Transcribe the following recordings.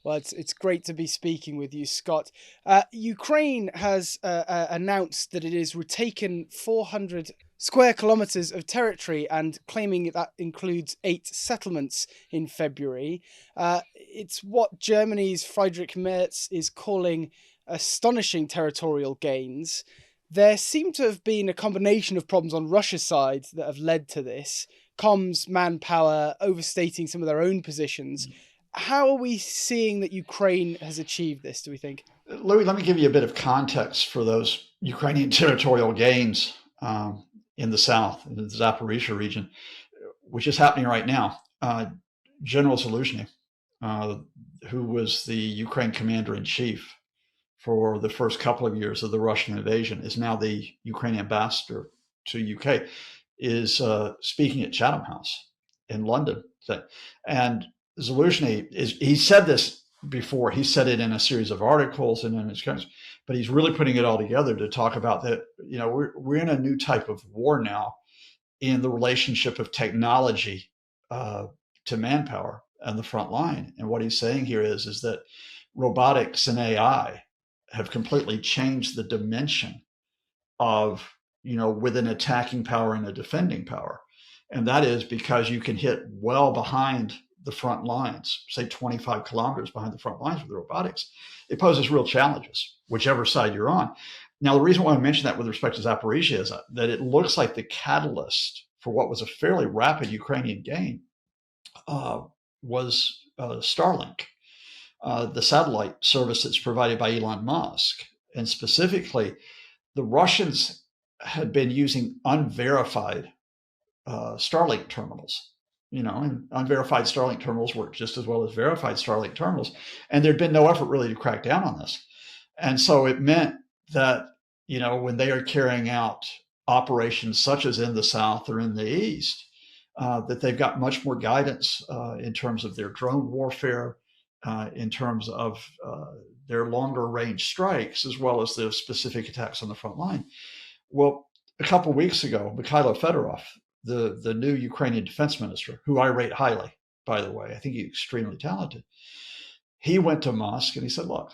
Well, it's great to be speaking with you, Scott. Ukraine has announced that it has retaken 400 square kilometers of territory and claiming that includes 8 settlements in February. It's what Germany's Friedrich Merz is calling astonishing territorial gains. There seem to have been a combination of problems on Russia's side that have led to this comms, manpower, overstating some of their own positions. How are we seeing that Ukraine has achieved this, do we think? Louis, let me give you a bit of context for those Ukrainian territorial gains in the south, in the Zaporizhia region, which is happening right now. General Zaluzhny, uh, who was the Ukraine commander in chief for the first couple of years of the Russian invasion, is now the Ukrainian ambassador to UK, is speaking at Chatham House in London. And Zaluzhny he said this before. He said it in a series of articles and in his comments, but he's really putting it all together to talk about that. We're in a new type of war now in the relationship of technology uh, to manpower on the front line. And what he's saying here is that robotics and AI have completely changed the dimension of, with an attacking power and a defending power. And that is because you can hit well behind the front lines, say 25 kilometers behind the front lines with the robotics. It poses real challenges, whichever side you're on. Now, the reason why I mention that with respect to Zaporizhia is that it looks like the catalyst for what was a fairly rapid Ukrainian gain uh, was Starlink, the satellite service that's provided by Elon Musk. And specifically, the Russians had been using unverified Starlink terminals. And unverified Starlink terminals work just as well as verified Starlink terminals. And there'd been no effort really to crack down on this. And so it meant that, when they are carrying out operations such as in the South or in the East, that they've got much more guidance in terms of their drone warfare, in terms of their longer range strikes, as well as the specific attacks on the front line. Well, a couple of weeks ago, Mikhailo Fedorov, the new Ukrainian defense minister, who I rate highly, by the way, I think he's extremely talented. He went to Musk and he said, "Look,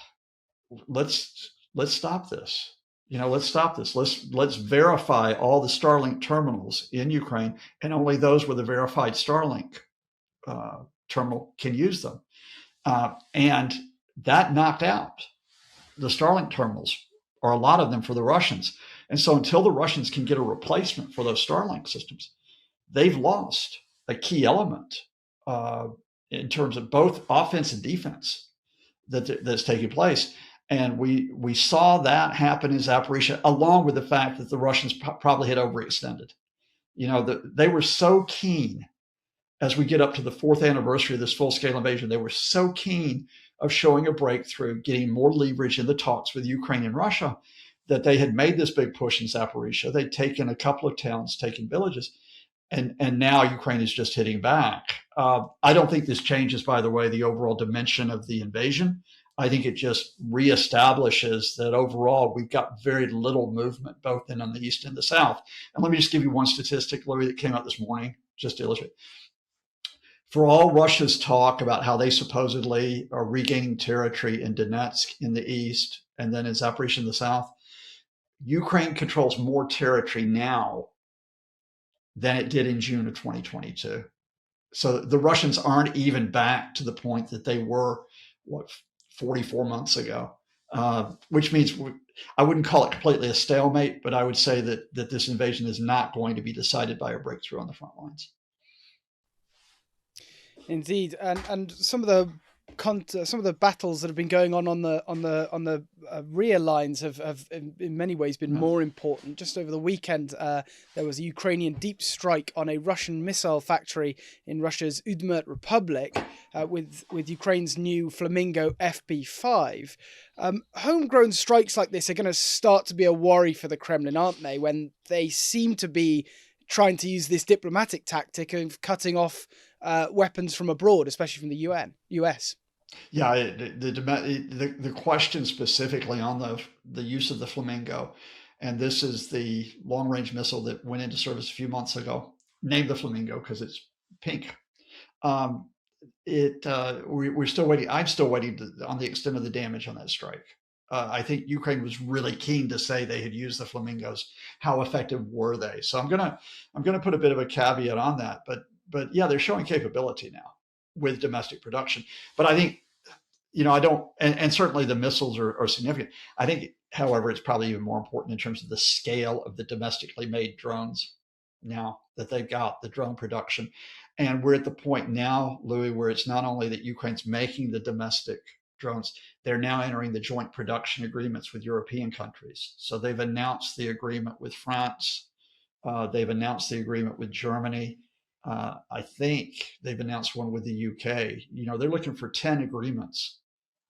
let's stop this. Let's stop this. Let's verify all the Starlink terminals in Ukraine, and only those with a verified Starlink terminal can use them." And that knocked out the Starlink terminals, or a lot of them, for the Russians. And so until the Russians can get a replacement for those Starlink systems, they've lost a key element in terms of both offense and defense that's taking place. And we saw that happen in Zaporizhia, along with the fact that the Russians probably had overextended. They were so keen, as we get up to the fourth anniversary of this full-scale invasion, they were so keen of showing a breakthrough, getting more leverage in the talks with Ukraine and Russia, that they had made this big push in Zaporizhia. They'd taken a couple of towns, taken villages, and now Ukraine is just hitting back. I don't think this changes, by the way, the overall dimension of the invasion. I think it just reestablishes that overall we've got very little movement, both in on the east and the south. And let me just give you one statistic, Louis, that came out this morning, just to illustrate. For all Russia's talk about how they supposedly are regaining territory in Donetsk in the east and then in Zaporizhia in the south, Ukraine controls more territory now than it did in June of 2022. So the Russians aren't even back to the point that they were, 44 months ago, which means I wouldn't call it completely a stalemate, but I would say that this invasion is not going to be decided by a breakthrough on the front lines. Indeed, and some of the battles that have been going on the rear lines have in many ways been more important. Just over the weekend, there was a Ukrainian deep strike on a Russian missile factory in Russia's Udmurt Republic, with Ukraine's new Flamingo FB5. Homegrown strikes like this are going to start to be a worry for the Kremlin, aren't they? When they seem to be trying to use this diplomatic tactic of cutting off weapons from abroad, especially from the US. Yeah, the question specifically on the use of the Flamingo, and this is the long range missile that went into service a few months ago, named the Flamingo because it's pink. Um, we're still waiting. I'm still waiting on the extent of the damage on that strike. I think Ukraine was really keen to say they had used the flamingos. How effective were they? So I'm gonna put a bit of a caveat on that. But yeah, they're showing capability now with domestic production. But I think I don't, and certainly the missiles are significant. I think, however, it's probably even more important in terms of the scale of the domestically made drones now that they've got the drone production. And we're at the point now, Louis, where it's not only that Ukraine's making the domestic drones, they're now entering the joint production agreements with European countries. So they've announced the agreement with France. They've announced the agreement with Germany. I think they've announced one with the UK. They're looking for 10 agreements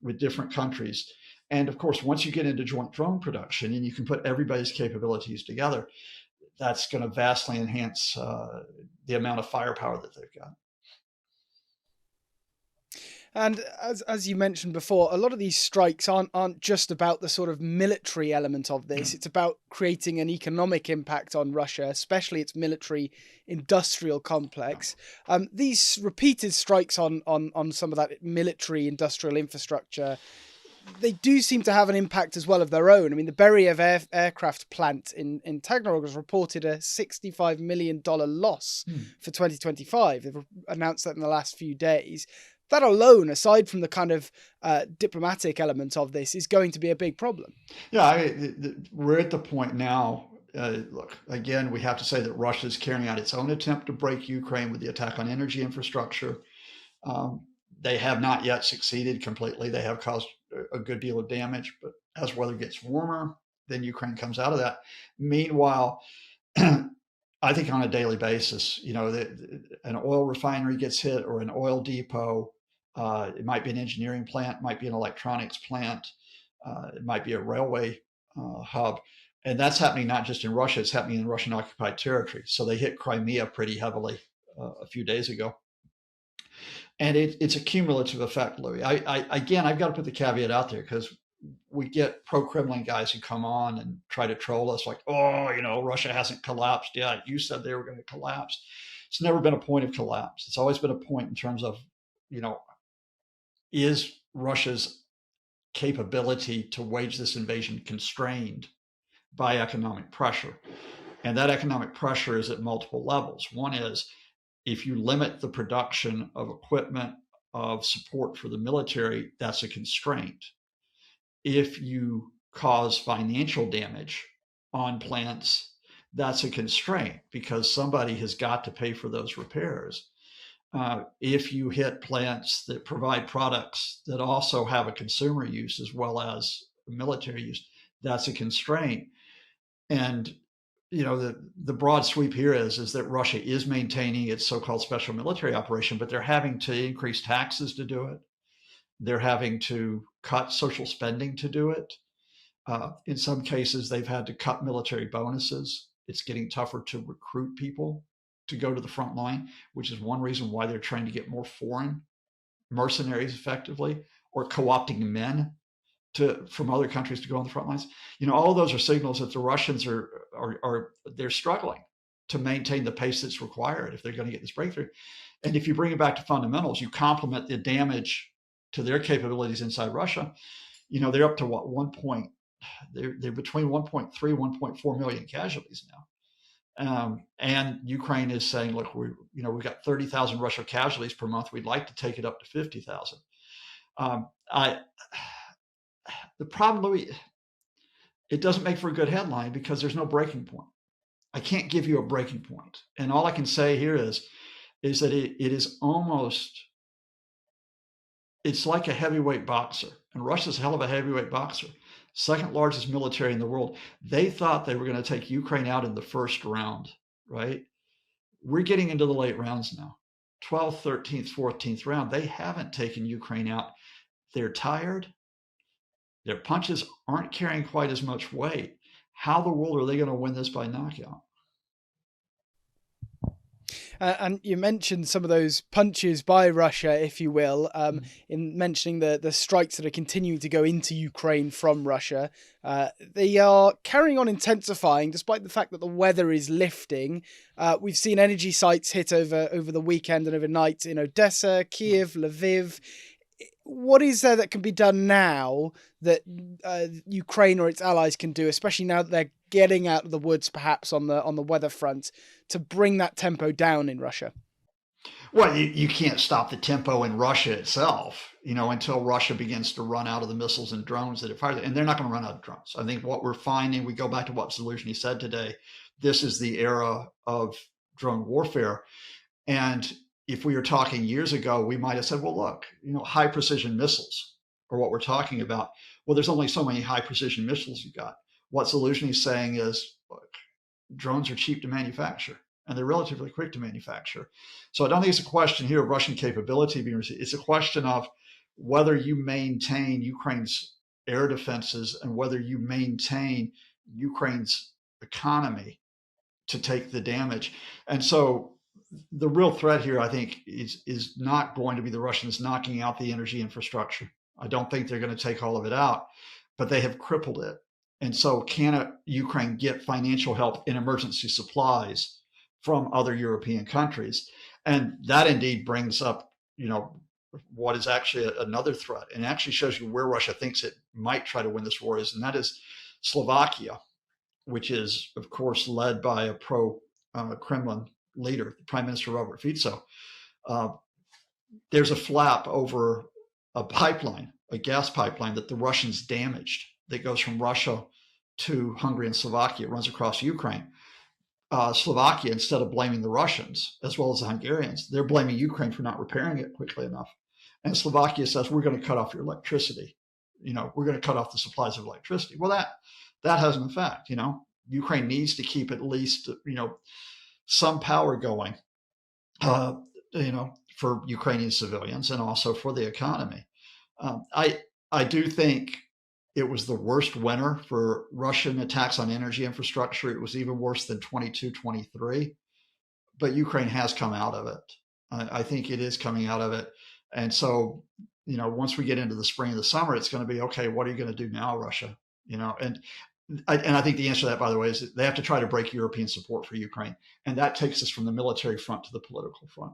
with different countries. And of course, once you get into joint drone production and you can put everybody's capabilities together, that's going to vastly enhance the amount of firepower that they've got. And as you mentioned before, a lot of these strikes aren't just about the sort of military element of this. It's about creating an economic impact on Russia, especially its military industrial complex. These repeated strikes on some of that military industrial infrastructure, they do seem to have an impact as well of their own. I mean, the Beriev aircraft plant in Taganrog has reported a $65 million loss for 2025. They've announced that in the last few days. That alone, aside from the kind of diplomatic element of this, is going to be a big problem. Yeah, we're at the point now. Look, again, we have to say that Russia is carrying out its own attempt to break Ukraine with the attack on energy infrastructure. They have not yet succeeded completely. They have caused a good deal of damage, but as weather gets warmer, then Ukraine comes out of that. Meanwhile, I think on a daily basis, an oil refinery gets hit or an oil depot. It might be an engineering plant, might be an electronics plant, it might be a railway hub. And that's happening not just in Russia, it's happening in Russian occupied territory. So they hit Crimea pretty heavily a few days ago. And it's a cumulative effect, Louis. Again, I've got to put the caveat out there because we get pro-Kremlin guys who come on and try to troll us like, oh, Russia hasn't collapsed yet. You said they were going to collapse. It's never been a point of collapse. It's always been a point in terms of, is Russia's capability to wage this invasion constrained by economic pressure? And that economic pressure is at multiple levels. One is if you limit the production of equipment, of support for the military, that's a constraint. If you cause financial damage on plants, that's a constraint because somebody has got to pay for those repairs. If you hit plants that provide products that also have a consumer use as well as military use, that's a constraint. And the broad sweep here is that Russia is maintaining its so-called special military operation, but they're having to increase taxes to do it. They're having to cut social spending to do it. In some cases, they've had to cut military bonuses. It's getting tougher to recruit people to go to the front line, which is one reason why they're trying to get more foreign mercenaries effectively, or co-opting men from other countries to go on the front lines. All of those are signals that the Russians they're struggling to maintain the pace that's required if they're going to get this breakthrough. And if you bring it back to fundamentals, you complement the damage to their capabilities inside Russia. They're up to what they're between 1.3, 1.4 million casualties now. And Ukraine is saying, look, we've got 30,000 Russian casualties per month. We'd like to take it up to 50,000. The problem, Louis, it doesn't make for a good headline because there's no breaking point. I can't give you a breaking point. And all I can say here is that it is almost, it's like a heavyweight boxer. And Russia's a hell of a heavyweight boxer. Second largest military in the world. They thought they were going to take Ukraine out in the first round, right? We're getting into the late rounds now. 12th, 13th, 14th round. They haven't taken Ukraine out. They're tired. Their punches aren't carrying quite as much weight. How the world are they going to win this by knockout? And you mentioned some of those punches by Russia, if you will, in mentioning the strikes that are continuing to go into Ukraine from Russia. They are carrying on intensifying, despite the fact that the weather is lifting. We've seen energy sites hit over the weekend and overnight in Odessa, Kiev, Lviv. What is there that can be done now that Ukraine or its allies can do, especially now that they're getting out of the woods, perhaps on the weather front, to bring that tempo down in Russia? Well, you can't stop the tempo in Russia itself, until Russia begins to run out of the missiles and drones that it fires. And they're not going to run out of drones. I think what we're finding, we go back to what Zaluzhny said today, this is the era of drone warfare. And if we were talking years ago, we might have said, well, look, high precision missiles are what we're talking about. Well, there's only so many high precision missiles you got. What Zaluzhny is saying is, look, drones are cheap to manufacture and they're relatively quick to manufacture. So I don't think it's a question here of Russian capability being received. It's a question of whether you maintain Ukraine's air defenses and whether you maintain Ukraine's economy to take the damage. And so the real threat here, I think, is not going to be the Russians knocking out the energy infrastructure. I don't think they're going to take all of it out, but they have crippled it. And so can Ukraine get financial help in emergency supplies from other European countries? And that indeed brings up, what is actually another threat, and it actually shows you where Russia thinks it might try to win this war is, and that is Slovakia, which is, of course, led by a pro-Kremlin leader, Prime Minister Robert Fico. There's a flap over a pipeline, a gas pipeline that the Russians damaged that goes from Russia to Hungary and Slovakia. It runs across Ukraine. Slovakia, instead of blaming the Russians as well as the Hungarians, they're blaming Ukraine for not repairing it quickly enough. And Slovakia says, we're going to cut off your electricity. We're going to cut off the supplies of electricity. Well, that has an effect. Ukraine needs to keep at least, some power going, for Ukrainian civilians and also for the economy. I do think it was the worst winter for Russian attacks on energy infrastructure. It was even worse than 22-23, but Ukraine has come out of it. I think it is coming out of it. And so, once we get into the spring and the summer, it's going to be, okay, what are you going to do now, Russia? And I think the answer to that, by the way, is that they have to try to break European support for Ukraine. And that takes us from the military front to the political front.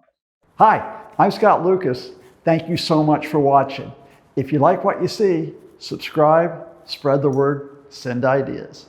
Hi, I'm Scott Lucas. Thank you so much for watching. If you like what you see, subscribe, spread the word, send ideas.